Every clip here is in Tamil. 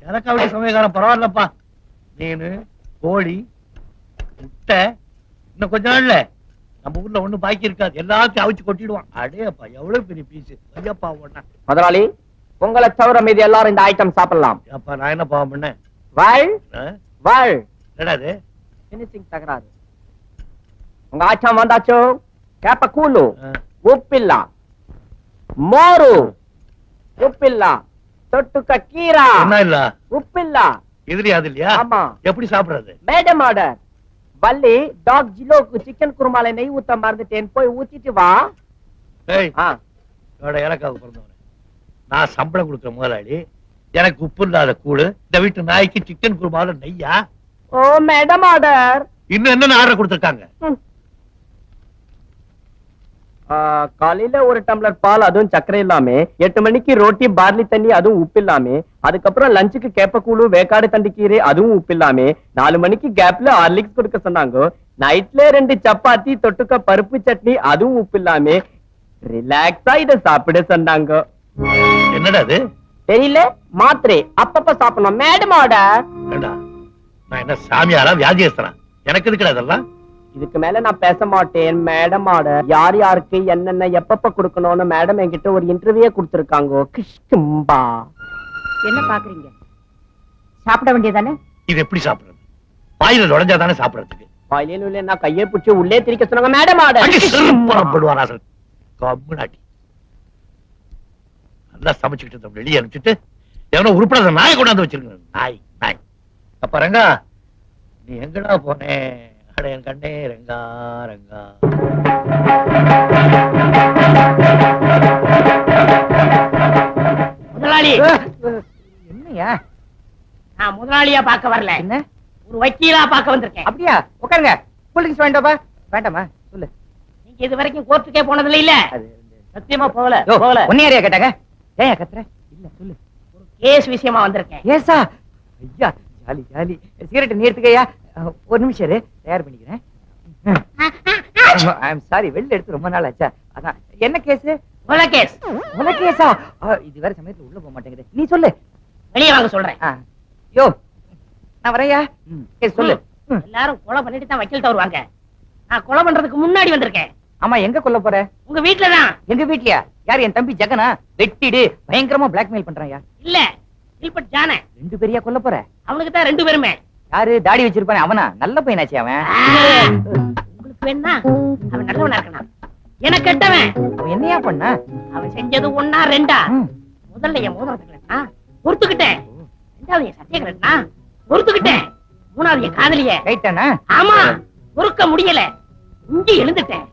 எனக்கா வீட்டு சமயக்காரன் பரவாயில்லப்பா. மீன், கோழி, முட்டை, இன்னும் கொஞ்ச நாள்ல நம்ம ஊர்ல ஒண்ணு பாக்கி இருக்காது, எல்லாத்தையும் அவிச்சு கொட்டிடுவான். அடேப்பா எவ்வளவு பெரிய பீஸ் ஐயப்பா. ஒண்ணா முதலாளி, உங்களை தவிர மீது எல்லாரும் இந்த ஐட்டம் சாப்பிடலாம். அப்பா நான் என்ன பாவம் பண்ணேன்? என்னடாது பினிஷிங் தகராறு. உங்க ஐட்டம் வந்தாச்சோ. கேப்ப கூழு, உப்பில்ல, மோரு உப்பில்ல, தொட்டுக்க கீரா என்ன இல்ல உப்பில்ல. எதிரி அது இல்லையா? ஆமா. எப்படி சாப்பிடுறது? Madam order. வள்ளி டாக் ஜிலோக்கு சிக்கன் குருமால நெய் ஊத்த மறந்துட்டேன், போய் ஊத்திட்டு வா. இலக்காவுக்கு பிறந்தவன நான் சம்பளம் கொடுக்குற முதலாளி, எனக்கு உப்பு இல்லாத கூடு, இந்த வீட்டு நாய்க்கு சிக்கன் குருமால நெய்யா? ஓ மேடம் ஆர்டர். இன்னும் என்ன ஆர்டர் கொடுத்திருக்காங்க? காலையில ஒரு டம்ளர் பால், அதுவும் சக்கரை இல்லாம. 8 மணிக்கு ரோட்டி பார்லி தண்ணி, அதுவும் உப்பு இல்லாம. அதுக்கப்புறம் லஞ்சுக்கு கேப்பக்கூழு வேக்காடு தண்டி கீரை, அதுவும் உப்பு இல்லாம. 4 மணிக்கு கேப்ல ஹார்லிக்ஸ் கொடுக்க சொன்னாங்க. நைட்ல 2 சப்பாத்தி தொட்டுக்க பருப்பு சட்னி, அதுவும் உப்பு இல்லாம. ரிலாக்ஸா இத சாப்பிட சொன்னாங்க. என்னடா அது? தெரியல, மாத்திரை அப்பப்ப சாப்பிடணும். Madam order. நான் என்ன சாமியாரா வியாதியஸ்தனா? எனக்கு எதுக்குடா இதெல்லாம்? இதுக்கு மேல நான் பேச மாட்டேன். Madam order. யார் யாருக்கு என்னென்ன எப்பப்ப கொடுக்கணும்னு மேடம் என்கிட்ட ஒரு இன்டர்வியூ கொடுத்திருக்காங்க. கிஷ்கும்பா. என்ன பாக்குறீங்க? சாப்பிட வேண்டியதானே? இது எப்படி சாப்பிடுறது? வாயில நுழைஞ்சாதானே சாப்பிடுறதுக்கு. வாயிலே நுழைய நான் கையை பிடிச்சி உள்ளே திரிக்க சொன்னாங்க. Madam order. கம்முனாட்டி நல்லா சமைச்சுக்கிட்டு வெளியே அனுப்பிச்சுட்டு எவனோ உருப்படாத நாயை கொண்டாந்து வச்சிருக்க. நாய் நாய். அப்ப ரங்கா, நீ எங்கடா போனே? அட என் கண்ணே ரங்கா ரங்கா. முதலாளி. என்னையா? நான் முதலாளியா பார்க்க வரல, என்ன ஒரு வக்கீலா பார்க்க வந்திருக்கேன். அப்படியா? உட்காருங்க. கூலிங்ஸ் வேண்டாமா? வேண்டாமா? சொல்லு. நீங்க இது வரைக்கும் கோர்ட்டுக்கே போனதுல இல்ல? சத்தியமா போகல. போகல. ஒன்னியாரியா கேட்டாங்க? ஏன் கத்துற? இல்ல சொல்லு. ஒரு கேஸ் விஷயமா வந்திருக்கேன். ஏசா? ஐயா ஜாலி ஜாலி. சிகரெட் நீ எடுத்துக்கையா? ஒரு நிமிஷம் இரு, தயார் பண்ணிக்கிறேன். ஐ அம் சாரி, வெளில எடுத்து ரொம்ப நாள் ஆச்சா. அதான். என்ன கேஸ்? கொலை கேஸ். கொலை கேஸா? இது வேற சமயத்துல உள்ள போக மாட்டேங்குது. நீ சொல்லு. வெளியே வாங்க சொல்றேன். யோ நான் வரையா? கேஸ் சொல்லு. எல்லாரும் கொலை பண்ணிட்டு தான் வக்கீல்ட்ட வருவாங்க. நான் கொலை பண்றதுக்கு முன்னாடி வந்திருக்கேன். ஆமா, எங்க கொல்ல போற? உங்க வீட்டுலதான். எங்க வீட்லயா? யார்? என் தம்பி ஜெகனா? வெட்டிடு. பயங்கரமா பிளாக்மெயில் பண்றாயா? இல்ல, இல்பட் ஜான. 2 பேரையா கொல்ல போற? அவனுக்கு தான் 2 பேருமே. யாரு? தாடி வச்சிருப்பானே அவனா? நல்ல பையனாச்சு அவன். உங்களுக்கு வேணா? அவன் நல்லவனா இருக்கணும். எனக்கு கெட்டவன். அவன் என்னையா பண்ண? அவன் செஞ்சது 1 2 முதல்ல என் மோதிரத்துக்கு பொறுத்துக்கிட்டேன். 2வது என் சத்தியக்கிறா பொறுத்துக்கிட்டேன். 3வது என் காதலிய கைட்டானா? ஆமா, பொறுக்க முடியல. இஞ்சி எழுந்துட்டேன்.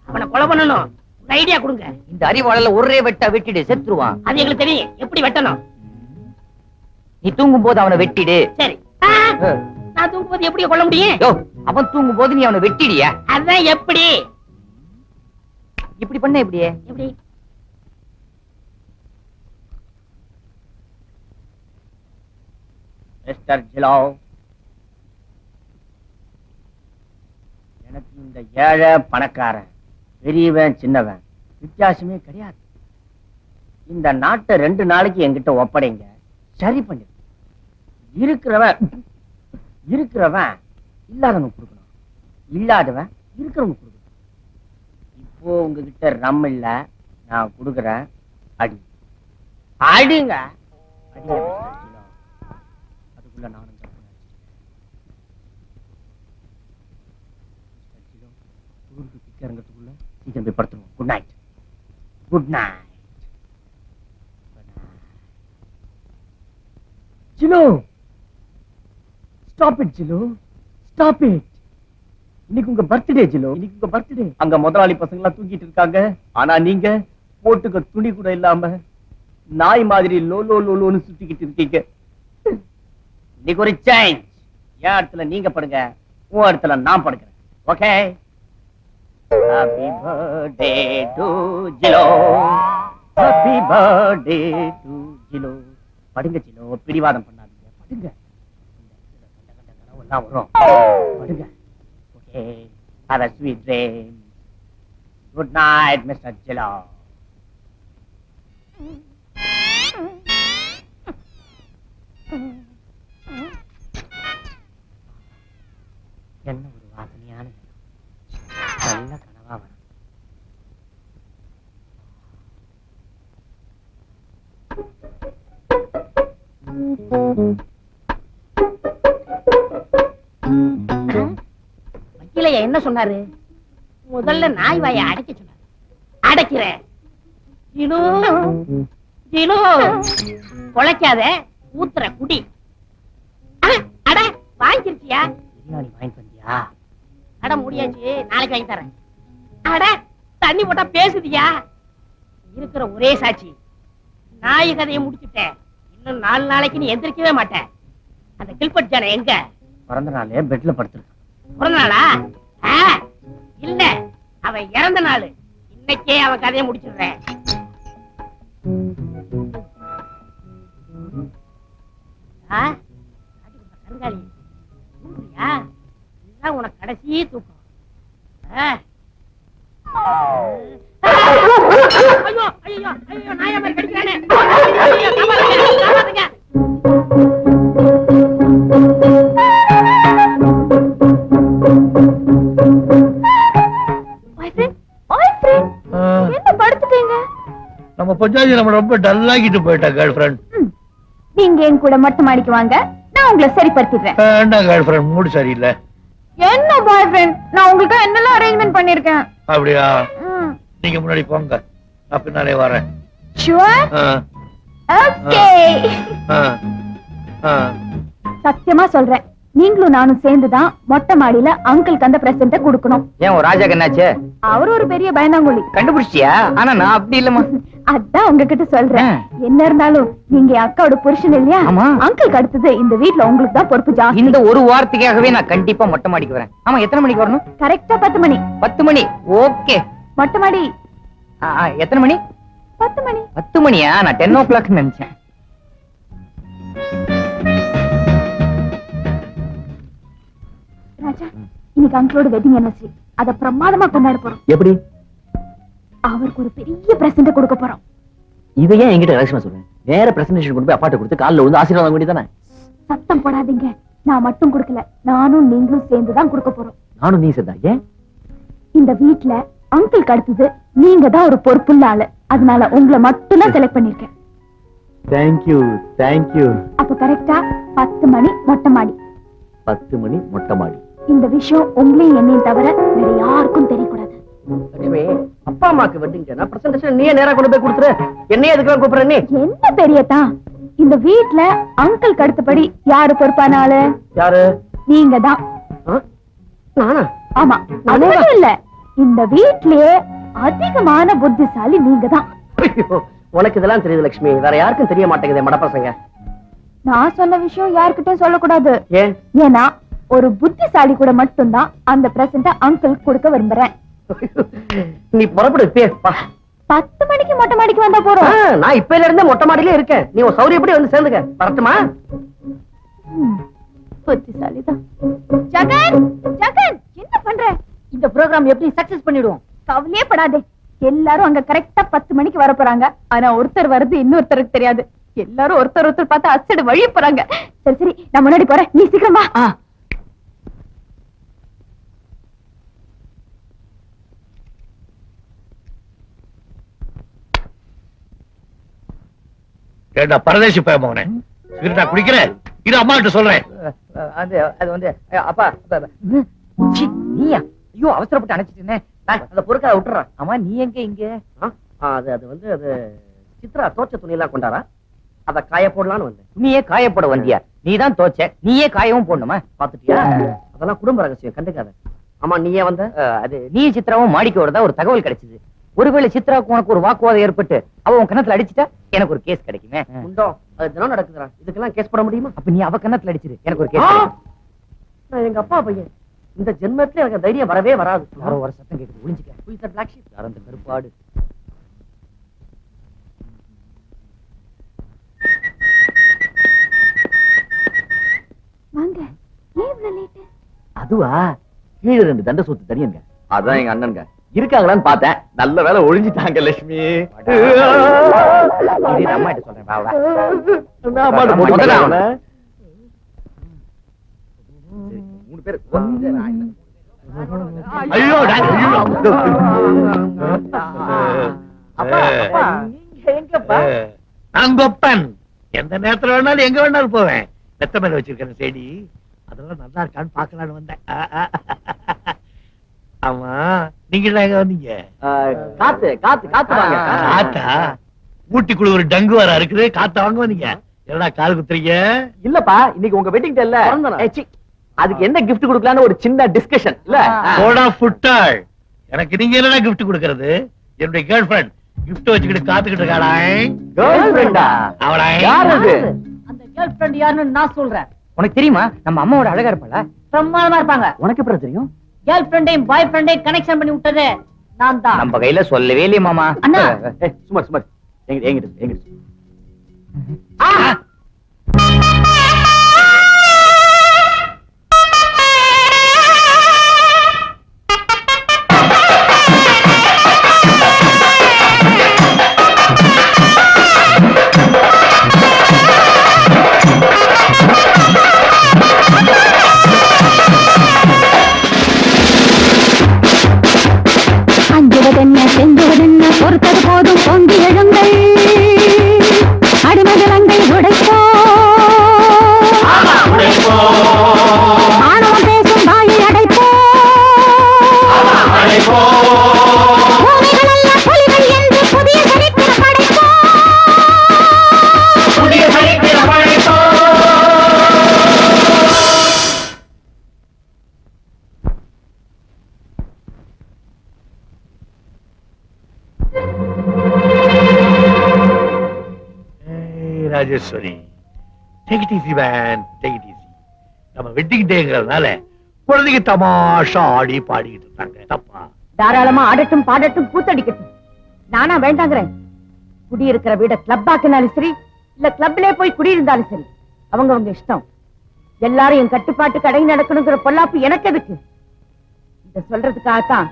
அவனை கொலை பண்ணணும். ஒரு ஐடியா கொடுங்க. இந்த அறிவாளல ஒரே வெட்டா வெட்டிடு, செத்துருவான். அது எங்களுக்கு தெரியும் எப்படி வெட்டணும். நீ தூங்கும் போது அவனை வெட்டிடு. சரி. நான் தூங்கும் போது எப்படி கொல்ல முடியும்? அவன் தூங்கும் போது நீ அவனை வெட்டிடியா? அதான் எப்படி? இப்படி பண்ண எப்படியே? எப்படி? மிஸ்டர் ஜிலோ, எனக்கு இந்த ஏழை பணக்காரன், பெரியவன் சின்னவன் வித்தியாசமே கிடையாது. இந்த நாட்டை 2 நாளைக்கு என்கிட்ட ஒப்படைங்க, சரி பண்ணு. இருக்கிறவன் இல்லாதவன் கொடுக்கணும், இல்லாதவன் இருக்கிறவங்க கொடுக்கணும். இப்போ உங்ககிட்ட ரம் இல்ல, நான் கொடுக்குறேன். அடி அடிங்க. அதுக்குள்ள நானும் இறங்கிறதுக்குள்ள சீக்கிரம் போய் படுத்துருவோம். Good night. Good night. Jilo, stop it Jilo, stop it. இன்னைக்கு உங்க பர்த்டே ஜிலோ, இன்னைக்கு உங்க பர்த்டே. அங்க முதலாளி பசங்க எல்லாம் தூக்கிட்டு இருக்காங்க. ஆனா நீங்க போட்டுக்க துணி கூட இல்லாம நாய் மாதிரி லோ லோ லோன்னு சுத்திக்கிட்டு இருக்கீங்க. இன்னைக்கு ஒரு சேஞ்ச். என் இடத்துல நீங்க படுங்க, உன் இடத்துல நான் படுக்கிறேன். Okay? Happy birthday to Jilo. Happy birthday to Jilo. படுங்க ஜிலோ, பிடிவாதம் பண்ணாதீங்க. படுங்க. எல்லாம் வரும். படுங்க. Okay. Have a sweet dream. Good night, Mr. Jilo. என்ன ஒரு வாசனையான நல்ல கனவா வரும். வக்கீலையா என்ன சொன்னாரு? முதல்ல நாய் வாயை அடைக்க சொன்னாரு. அடைக்கிறேன். ஜீனு, ஜீனு, குலைக்காத, ஊத்துற குடி. அட வாங்கிருச்சியா? பிரியாணி வாங்கிட்டு வந்தியா? அட முடியாச்சு, நாளைக்கு வாங்கி தரேன். அட தண்ணி போட்டா பேசுதியா? இருக்கிற ஒரே சாட்சி. நாய் கதையை முடிச்சுட்டேன். இன்னும் 4 நாளைக்கு நீ எந்திரிக்கவே மாட்டேன். அந்த கில்பட் ஜான எங்க? பிறந்த நாளே பெட்ல படுத்துருக்கான். பிறந்த நாளா? இல்ல, அவன் இறந்த நாள். இன்னைக்கே அவன் கதையை முடிச்சிடுறேன். கருங்காலி தூங்குறியா? இதுதான் உனக்கு கடைசி தூக்கம். ஐயோ ஐயோ ஐயோ, நாயா மாதிரி கடிக்கிறானே. ஐயோ, காப்பாத்துங்க, காப்பாத்துங்க. என்ன படுத்துட்டீங்க? நம்ம பஞ்சாயத்து நம்ம ரொம்ப டல்லாகிட்டு போயிட்டா கேர்ள் ஃபிரெண்ட். நீங்க என் கூட மொட்டை மாடிக்கு வாங்க, நான் உங்களை சரிப்படுத்திடுறேன். என்ன கேர்ள் ஃபிரெண்ட், மூடு சரியில்லை. என்ன பாய் ஃப்ரெண்ட், நான் உங்களுக்கு என்னெல்லாம் அரேஞ்ச்மெண்ட் பண்ணிருக்கேன். அப்படியா? நீங்க முன்னாடி போங்க, நான் பின்னாலே வரேன். ஷூர்? ஓகே. சத்தியமா சொல்றேன், நீங்களும் நானும் சேர்ந்துதான் மொட்டை மாடியில அங்கிளுக்கு அந்த பிரசன்ட கொடுக்கணும். ஏன் ஒரு ராஜா என்னாச்சு? அவர் ஒரு பெரிய பயந்தாங்குழி. கண்டுபிடிச்சியா? ஆனா நான் அப்படி இல்லமா. அதான் உங்ககிட்ட சொல்றேன். என்ன இருந்தாலும் நீங்க அக்காவோட புருஷன் இல்லையா? அங்கிளுக்கு அடுத்தது இந்த வீட்ல உங்களுக்கு தான் பொறுப்பு ஜாஸ்தி. இந்த ஒரு வாரத்துக்காகவே நான் கண்டிப்பா மொட்டை மாடிக்கு வரேன். ஆமா, எத்தனை மணிக்கு வரணும்? கரெக்டா 10 மணி. 10 மணி. ஓகே. மொட்டை மாடி எத்தனை மணி? 10 மணி. 10 மணியா? நான் 10 o'clock நினைச்சேன். ராஜா, இன்னைக்கு அங்கிளோட வெட்டிங் anniversary. அத பிரமாதமா கொண்டாட போறோம். எப்படி? அவருக்கு ஒரு பெரிய பிரசன்ட் கொடுக்க போறோம். இதை ஏன் என்கிட்ட ரகசியமா சொல்றேன்? வேற பிரசன்டேஷன் கொண்டு போய் அப்பாட்ட கொடுத்து கால்ல வந்து ஆசீர்வாதம் வாங்க வேண்டியதானே? சத்தம் போடாதீங்க. நான் மட்டும் கொடுக்கல, நானும் நீங்களும் சேர்ந்து தான் கொடுக்க போறோம். நானும் நீ சேர்ந்தா? ஏன்? இந்த வீட்ல அங்கிளுக்கு அடுத்தது நீங்க தான் ஒரு பொறுப்புள்ள ஆளு. அதனால உங்களை மட்டும் தான் செலக்ட் பண்ணிருக்கேன். Thank you, thank you. அப்ப கரெக்டா 10 மணி மொட்டை மாடி. 10 மணி மொட்டை மாடி. இந்த விஷயம் உங்களையும் என்னையும் தவிர வேற யாருக்கும் தெரியக்கூடாது. லட்சுமி, அப்பா அம்மாக்கு வெட்டிங் பிரசன்டேஷன் நீயே நேரா கொண்டு போய் கொடுத்துரு. என்னையே எதுக்கு கூப்பிடுற நீ? என்ன பெரியதா, இந்த வீட்ல அங்கிள் அடுத்தபடி யாரு பொறுப்பான ஆளு? யாரு? நீங்க தான். நானா? ஆமா, அது மட்டும் இல்ல, இந்த வீட்லயே அதிகமான புத்திசாலி நீங்க தான். உனக்கு இதெல்லாம் தெரியுது லட்சுமி, வேற யாருக்கும் தெரிய மாட்டேங்குது மடப்பசங்க. நான் சொன்ன விஷயம் யாருக்கிட்டையும் சொல்லக்கூடாது. ஏன்? ஏன்னா ஒரு புத்திசாலி கூட மட்டும்தான் அந்த பிரசன்ட அங்கிள் கொடுக்க விரும்புறேன். நீ புறப்படு. 10 மணிக்கு மொட்டை மாடிக்கு வந்தா போறோம். நான் இப்பல இருந்தே மொட்டை மாடியிலே இருக்கேன். நீ ஒரு சௌரியப்படி வந்து சேர்ந்துக்க. வரட்டுமா? புத்திசாலிதான். ஜகன், ஜகன், என்ன பண்ற? இந்த ப்ரோகிராம் எப்படி சக்சஸ் பண்ணிடுவோம்? கவலையே படாதே. எல்லாரும் அங்க கரெக்டா 10 மணிக்கு வர போறாங்க. ஆனா ஒருத்தர் வருது இன்னொருத்தருக்கு தெரியாது. எல்லாரும் ஒருத்தர் ஒருத்தர் பார்த்து அசடு வழிய போறாங்க. சரி சரி, நான் முன்னாடி போறேன், நீ சீக்கிரமா. ஏண்டா பரதேசி பயமோனே, சிகரெட்டா குடிக்கிறேன்? இது அம்மா கிட்ட சொல்றேன். அது வந்து அப்பா நீயா? ஐயோ, அவசரப்பட்டு அணைச்சிட்டேனே. அத பொறுக்க விட்டுறான். ஆமா, நீ எங்க இங்க? அது வந்து அது சித்ரா தோச்ச துணி எல்லாம் கொண்டாரா, அத காய போடலான்னு வந்தேன். துணியே காய போட வந்தியா? நீதான் தோச்ச, நீயே காயவும் போடணுமா? பாத்துட்டியா? அதெல்லாம் குடும்ப ரகசியம், கண்டுக்காத. ஆமா, நீயே வந்த? அது நீ சித்ராவும் மாடிக்கு வரதா ஒரு தகவல் கிடைச்சது. ஒருவேளை சித்ராவுக்கு உனக்கு ஒரு வாக்குவாதம் ஏற்பட்டு அவ உன் கண்ணத்துல அடிச்சுட்டா எனக்கு ஒரு கேஸ் கிடைக்குமே. உண்டோ? அது தினம் நடக்குதுடா. இதுக்கெல்லாம் கேஸ் போட முடியுமா? அப்ப நீ அவ கண்ணத்துல அடிச்சிரு, எனக்கு ஒரு கேஸ். நான் எங்க அப்பா பையன். இந்த ஜென்மத்துல எனக்கு தைரியம் வரவே வராது. யாரோ ஒரு சத்தம் கேக்குது, ஒளிஞ்சுக்க. Who is that black sheep? யாரோ அந்த கருப்பாடு. வாங்க. ஏன் இவ்வளவு லேட்? அதுவா, கீழ 2 தண்ட சொத்து தனியங்க. அதான் எங்க அண்ணனுங்க இருக்காங்களான்னு பார்த்தேன். நல்ல வேலை ஒளிஞ்சிட்டாங்க லட்சுமி. அம்மா கிட்ட சொல்றேன். 3 பேர். ஐயோ அப்பா, நீங்க எங்கப்பா? நான் கொப்பன். எந்த நேரத்துல வேணாலும் எங்க வேணாலும் போவேன். வெத்த மேல வச்சிருக்கேன் செடி, அதெல்லாம் நல்லா இருக்கான்னு பாக்கலான்னு வந்தேன். ஆமா, நீங்க எல்லாம் எங்க வந்தீங்க? காத்து காத்து காத்து வாங்க. காத்தா? ஊட்டிக்குள்ள ஒரு டங்கு வர இருக்குது, காத்த வாங்க வந்தீங்க. என்னடா கால் குத்துறீங்க? இல்லப்பா, இன்னைக்கு உங்க வெட்டிங் டேல அதுக்கு என்ன கிஃப்ட் கொடுக்கலாம்னு ஒரு சின்ன டிஸ்கஷன் இல்ல. போடா ஃபுட்டாள், எனக்கு நீங்க என்னடா கிஃப்ட் கொடுக்கறது? என்னுடைய கேர்ள் ஃபிரெண்ட் கிஃப்ட் வச்சுக்கிட்டு காத்துக்கிட்டு இருக்காடா. கேர்ள் ஃபிரெண்டா? அவளா? யார் அது? அந்த கேர்ள் ஃபிரெண்ட் யாருன்னு நான் சொல்றேன். உனக்கு தெரியுமா? நம்ம அம்மாவோட அழகா இருப்பாளா? பிரமாதமா இருப்பாங்க. உனக்கு எப்படி தெரியும்? கேர்ள் ஃபிரெண்டையும் பாய் ஃபிரெண்டையும் கனெக்ஷன் பண்ணி விட்டது நான் தான். நம்ம கையில சொல்லவே இல்லையே மாமா. அண்ணா. சும்மா சும்மா எங்கிட்டு அஞ்சுவதென்ன செஞ்சுவதென்ன பொறுத்தது போதும் பொங்கி எழுங்கள் அடிமதலங்கை உடைப்போ ஆணவம் பேசும் வாயை அடைப்போ பூமிகளல்ல புலிகள் என்று புதிய சரித்திரம் படைப்போ. Rajeshwari, take it easy man, take it easy. நம்ம வெட்டிங் டேங்கிறதுனால குழந்தைங்க தமாஷா ஆடி பாடிக்கிட்டு இருக்காங்க. தப்பா? தாராளமா ஆடட்டும் பாடட்டும் கூத்தடிக்கட்டும். நானா வேண்டாங்கிறேன். குடியிருக்கிற வீட கிளப் ஆக்கினாலும் சரி, இல்ல கிளப்ல போய் குடியிருந்தாலும் சரி, அவங்க இஷ்டம். எல்லாரும் என் கட்டுப்பாட்டுக்கு அடங்கி நடக்கணுங்கிற பொல்லாப்பு எனக்கு எதுக்கு? இத சொல்றதுக்காகத்தான்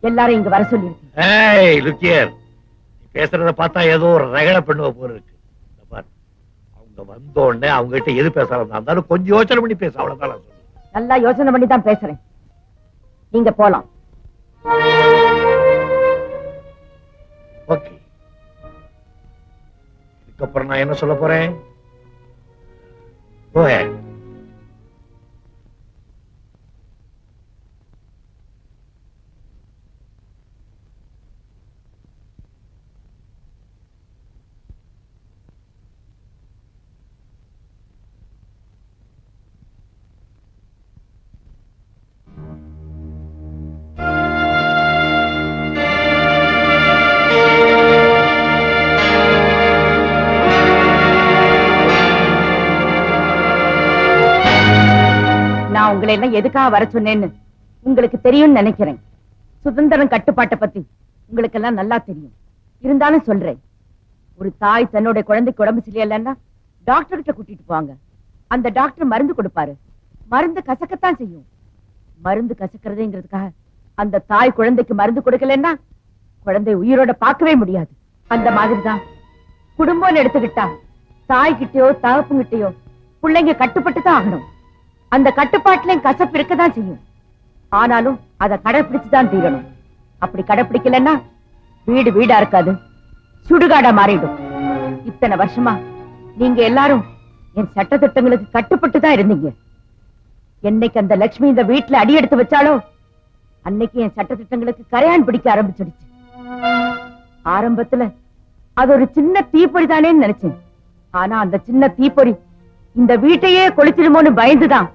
எல்லாரும் இங்க வர சொல்லி இருக்கு. ஏய் look here, நீ பேசுறத பார்த்தா ஏதோ ஒரு ரகட பண்ணுவ போல இருக்கு. அவங்க வந்த உடனே அவங்க கிட்ட எது பேசலாம் இருந்தாலும் கொஞ்சம் யோசனை பண்ணி பேச, அவ்வளவுதான் நான் சொல்றேன். நல்லா யோசனை பண்ணி தான் பேசுறேன். நீங்க போலாம். ஓகே, இதுக்கப்புறம் நான் என்ன சொல்ல போறேன்? Go ahead. நான் உங்களை எல்லாம் எதுக்காக வர சொன்னேன்னு உங்களுக்கு தெரியும்னு நினைக்கிறேன். சுதந்திரம் கட்டுப்பாட்டை பத்தி உங்களுக்கு எல்லாம் நல்லா தெரியும். இருந்தாலும் சொல்றேன், ஒரு தாய் தன்னுடைய குழந்தைக்கு உடம்பு சரியில்லைன்னா டாக்டர் கிட்ட கூட்டிட்டு போவாங்க. அந்த டாக்டர் மருந்து கொடுப்பாரு. மருந்து கசக்கத்தான் செய்யும். மருந்து கசக்கிறதுங்கிறதுக்காக அந்த தாய் குழந்தைக்கு மருந்து கொடுக்கலன்னா குழந்தை உயிரோட பார்க்கவே முடியாது. அந்த மாதிரிதான் குடும்பம்னு எடுத்துக்கிட்டா தாய்கிட்டயோ தகப்புங்கிட்டயோ பிள்ளைங்க கட்டுப்பட்டு தான் ஆகணும். அந்த கட்டுப்பாட்டுல கசப்பு இருக்கதான் செய்யும். ஆனாலும் அதை கடைபிடிச்சுதான் தீரணும். அப்படி கடைபிடிக்கலன்னா வீடு வீடா இருக்காது, சுடுகாடா மாறிடும். இத்தனை வருஷமா நீங்க எல்லாரும் என் சட்ட திட்டங்களுக்கு கட்டுப்பட்டு தான் இருந்தீங்க. என்னைக்கு அந்த லட்சுமி இந்த வீட்டுல அடி எடுத்து வச்சாலோ அன்னைக்கு என் சட்ட திட்டங்களுக்கு கரையான் பிடிக்க ஆரம்பிச்சிடுச்சு. ஆரம்பத்துல அது ஒரு சின்ன தீப்பொறி தானேன்னு நினைச்சேன். ஆனா அந்த சின்ன தீப்பொறி இந்த வீட்டையே கொளுத்திடுமோன்னு பயந்துதான்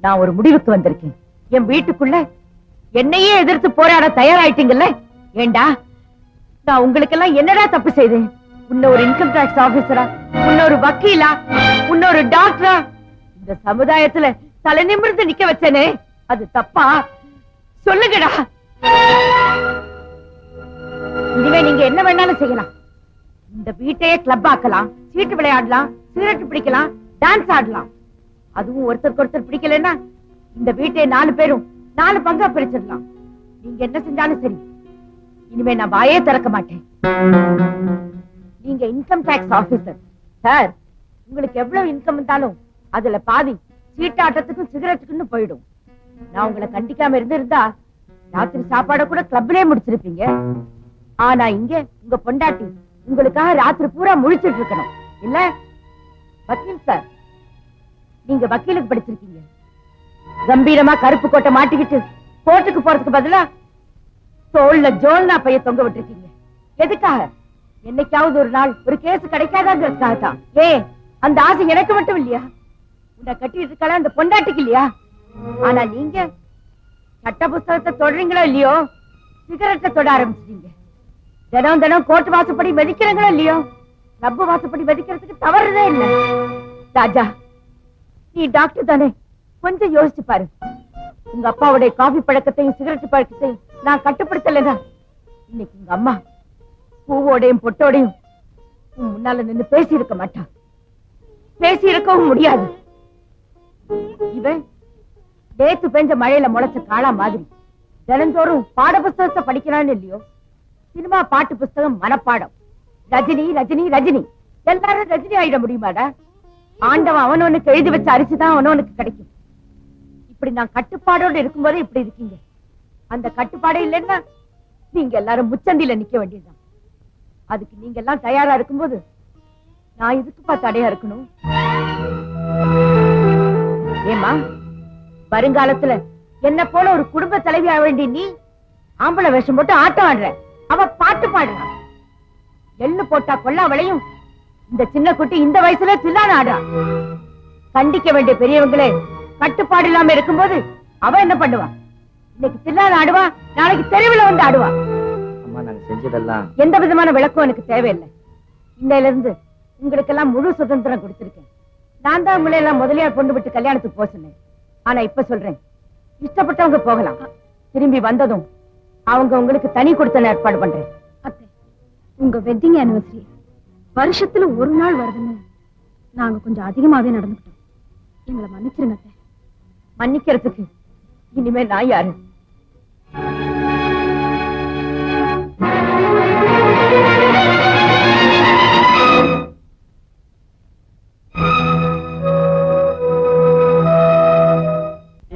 நான் ஒரு முடிவுக்கு வந்திருக்கேன். என் வீட்டுக்குள்ள என்னையே எதிர்த்து போராட தயாராயிட்டீங்கல்ல? ஏண்டா, நான் உங்களுக்கெல்லாம் என்னடா தப்பு செய்தேன்? உன்ன ஒரு இன்கம் டாக்ஸ் ஆபீசரா, உன்ன ஒரு வக்கீலா, உன்ன ஒரு டாக்டரா இந்த சமுதாயத்துல தலை நிமிர்ந்து நிக்க வச்சேனே, அது தப்பா? சொல்லுங்கடா. இனிமே நீங்க என்ன வேணாலும் செய்யலாம். இந்த வீட்டையே கிளப் ஆக்கலாம், சீட்டு விளையாடலாம், சிகரெட் பிடிக்கலாம், டான்ஸ் ஆடலாம். அதுவும் ஒருத்தருக்கு ஒருத்தர் பிடிக்கலன்னா இந்த வீட்டை 4 பேரும் 4 பங்கா பிரிச்சிடலாம். நீங்க என்ன செஞ்சாலும் சரி, இனிமே நான் வாயே திறக்க மாட்டேன். நீங்க இன்கம் டாக்ஸ் ஆபீசர் சார். உங்களுக்கு எவ்வளவு இன்கம் இருந்தாலும் அதுல பாதி சீட்டாட்டத்துக்கும் சிகரெட்டுக்குன்னு போயிடும். நான் உங்களை கண்டிக்காம இருந்திருந்தா ராத்திரி சாப்பாட கூட கிளப்லயே முடிச்சிருப்பீங்க. ஆனா இங்க உங்க பொண்டாட்டி உங்களுக்காக ராத்திரி பூரா முழிச்சிட்டு இருக்கணும் இல்ல? வக்கீல் சார், நீங்க வக்கீலுக்கு படிச்சிருக்கீங்க. கம்பீரமா கருப்பு கோட்டை மாட்டிக்கிட்டு கோர்ட்டுக்கு போறதுக்கு பதிலா தோல்ல ஜோல்னா பைய தொங்க விட்டுருக்கீங்க. எதுக்காக? என்னைக்காவது ஒரு நாள் ஒரு கேஸ் கிடைக்காதாங்கிறதுக்காக தான். அந்த ஆசை எனக்கு மட்டும் இல்லையா? உன்னை கட்டிட்டு இருக்காள அந்த பொண்டாட்டிக்கு இல்லையா? ஆனா நீங்க சட்ட புஸ்தகத்தை தொடறீங்களோ இல்லையோ, சிகரெட்டை தொட ஆரம்பிச்சிட்டீங்க. தினம் தினம் கோர்ட் வாசப்படி வெடிக்கிறீங்களோ இல்லையோ, ரப்பு வாசப்படி வெடிக்கிறதுக்கு தவறுதே இல்ல. ராஜா, நீ டாக்டர் தானே, கொஞ்சம் யோசிச்சு பாரு. உங்க அப்பாவுடைய காபி பழக்கத்தையும் சிகரெட் பழக்கத்தையும் நான் கட்டுப்படுத்தலைன்னா இன்னைக்கு உங்க அம்மா பூவோடையும் பொட்டோடையும் உன் முன்னால நின்னு பேசி இருக்க மாட்டா. பேசி இருக்கவும் முடியாது. இவன் நேத்து பெஞ்ச மழையில முளைச்ச காளா மாதிரி தினந்தோறும் பாட புஸ்தகத்தை படிக்கிறான்னு இல்லையோ, சினிமா பாட்டு புஸ்தகம் மனப்பாடம். ரஜினி ரஜினி ரஜினி, எல்லாரும் ரஜினி ஆயிட முடியுமாடா? ஆண்டவன் அவனவனுக்கு எழுதி வச்ச அரிசிதான் அவனவனுக்கு கிடைக்கும். இப்படி நான் கட்டுப்பாடோடு இருக்கும்போது இப்படி இருக்கீங்க. அந்த கட்டுப்பாடே இல்லைன்னா நீங்க எல்லாரும் முச்சந்தில நிக்க வேண்டியதுதான். அதுக்கு நீங்க எல்லாம் தயாரா இருக்கும்போது நான் இதுக்கு தடையா இருக்கணும்? ஏமா, வருங்காலத்துல என்ன போல ஒரு குடும்ப தலைவி ஆக வேண்டிய நீ ஆம்பளை வேஷம் போட்டு ஆட்டம் ஆடுற, அவ பாட்டு பாடுறான். எள்ளு போட்டா கொல்லா விளையும், இந்த சின்ன குட்டி இந்த வயசுல தில்லான ஆடுறான். கண்டிக்க வேண்டிய பெரியவங்களே கட்டுப்பாடு இல்லாம இருக்கும்போது அவ என்ன பண்ணுவா? இன்னைக்கு தில்லான ஆடுவா, நாளைக்கு தெருவில் வந்து ஆடுவா. அம்மா, நாங்க செஞ்சதெல்லாம் எந்த விதமான விளக்கம் எனக்கு தேவையில்லை. இன்னையில இருந்து உங்களுக்கு எல்லாம் முழு சுதந்திரம் கொடுத்திருக்கேன். நான் தான் உங்களை எல்லாம் முதலியார் கொண்டு விட்டு கல்யாணத்துக்கு போக சொன்னேன். ஆனா இப்ப சொல்றேன், இஷ்டப்பட்டவங்க போகலாம். திரும்பி வந்ததும் அவங்க உங்களுக்கு தனி கொடுத்த ஏற்பாடு பண்றேன். அத்தை, உங்க வெட்டிங் ஆனிவர்சரி வருஷத்துல ஒரு நாள் வருதுன்னு நாங்க கொஞ்சம் அதிகமாவே நடந்துக்கிட்டோம். எங்களை மன்னிச்சிருங்க அத்தை. மன்னிக்கிறதுக்கு இனிமே நான் யாரு?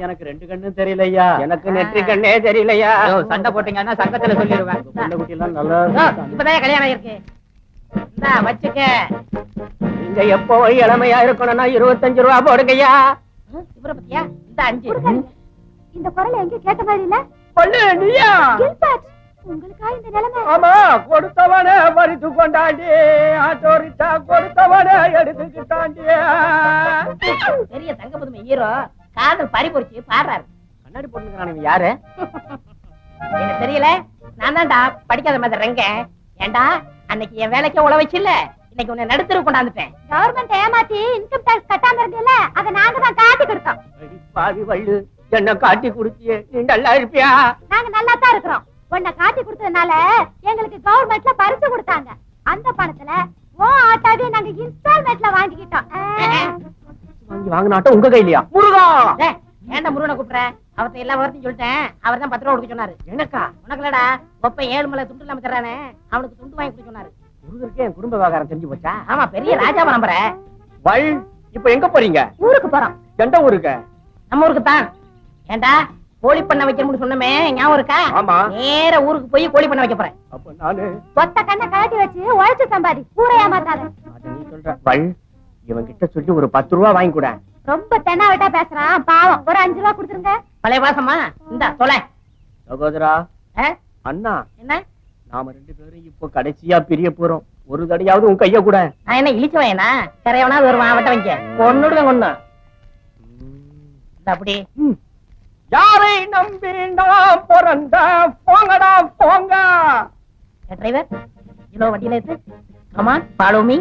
எனக்கு ரெண்டு கண்ணும் தெரியலையா. எனக்கு நெற்றி கண்ணே தெரியலையா. சண்டை போட்டீங்கன்னா சங்கத்துல சொல்லிடுவேன். குட்டி எல்லாம் நல்லா இப்பதான் கல்யாணம் இருக்கு. வச்சுக்க. நீங்க எப்போ இளமையா இருக்கணும்னா 25 ரூபா போடுங்கய்யா. இவரை பத்தியா? இந்த 5. இந்த குரல் எங்க கேட்ட மாதிரி இல்ல? பொண்ணு நீயா? கில்பர்ட், உங்களுக்கா இந்த நிலைமை? ஆமா, கொடுத்தவனே பறித்து கொண்டாண்டி, ஆட்டோரிச்சா கொடுத்தவனே எடுத்துக்கிட்டாண்டி. பெரிய தங்க புதுமை ஹீரோ காதல் பறிபொறிச்சு பாடுறாரு. கண்ணாடி போட்டுக்கிறான். யாரு? எனக்கு தெரியல. நான் தான்டா படிக்காத மாதிரி ரெங்க. ஏண்டா அன்னைக்கு என் வேலைக்கு உழ வச்சு இல்ல, இன்னைக்கு உன்னை நடுத்தரு கொண்டாந்துட்டேன். கவர்மெண்ட் ஏமாத்தி இன்கம் டாக்ஸ் கட்டாம இருந்தீல்ல, அத நாங்க தான் காட்டி கொடுத்தோம். பாவி வள்ளு, என்ன காட்டி குடுத்தியே, நீ நல்லா இருப்பியா? நாங்க நல்லா தான் இருக்கிறோம். உன்னை காட்டி கொடுத்ததுனால எங்களுக்கு கவர்மெண்ட்ல பரிசு கொடுத்தாங்க. அந்த பணத்துல ஓ ஆட்டாவே நாங்க இன்ஸ்டால்மெண்ட்ல வாங்கிக்கிட்டோம். வாங்கினாட்டம் உங்க கையிலயா? முருகா, ஏன்டா முருகனை கூப்பிடுற? அவர்த்த எல்லா வார்த்தையும் சொல்லிட்டேன். அவர் தான் 10 ரூபா கொடுக்க சொன்னாரு. எனக்கா? உனக்குலடா ஒப்ப 7 மலை துண்டு இல்லாம தர்றானே, அவனுக்கு துண்டு வாங்கி கொடுக்க சொன்னாரு. முருகருக்கு என் குடும்ப விவகாரம் தெரிஞ்சு போச்சா? ஆமா, பெரிய ராஜா பரம்பரை. வள், இப்ப எங்க போறீங்க? ஊருக்கு போறோம். எந்த ஊருக்கு? நம்ம ஊருக்கு தான். ஏண்டா கோழி பண்ண வைக்கணும்னு சொன்னமே ஞாபகம் இருக்கா? ஆமா. நேர ஊருக்கு போய் கோழி பண்ண வைக்க போறேன். அப்ப நானு ஒத்த கண்ணை கழட்டி வச்சு உழைச்சு சம்பாதி, ஊரை ஏமாத்தாத. அத நீ சொல்ற. வள், இவன் கிட்ட சொல்லி ஒரு 10 ரூபா வாங்கி கூட. ரொம்ப தென்னாவட்டா பேசுறான், பாவம். ஒரு 5 ரூபா கொடுத்துருங்க. பழைய வாசமா இந்த தொலை. சகோதரா, அண்ணா, என்ன நாம 2 பேரும் இப்போ கடைசியா பிரிய போறோம். ஒரு தடையாவது உன் கைய கூட. நான் என்ன இழிச்சு வையனா? கரையவனா வருவான் வட்ட வைக்க கொன்னுடுவேன். கொன்னு அப்படி யாரை நம்பி நான் பிறந்த போங்கடா போங்க. டிரைவர், இவ்வளவு வண்டியில இருக்கு. Come on, follow me.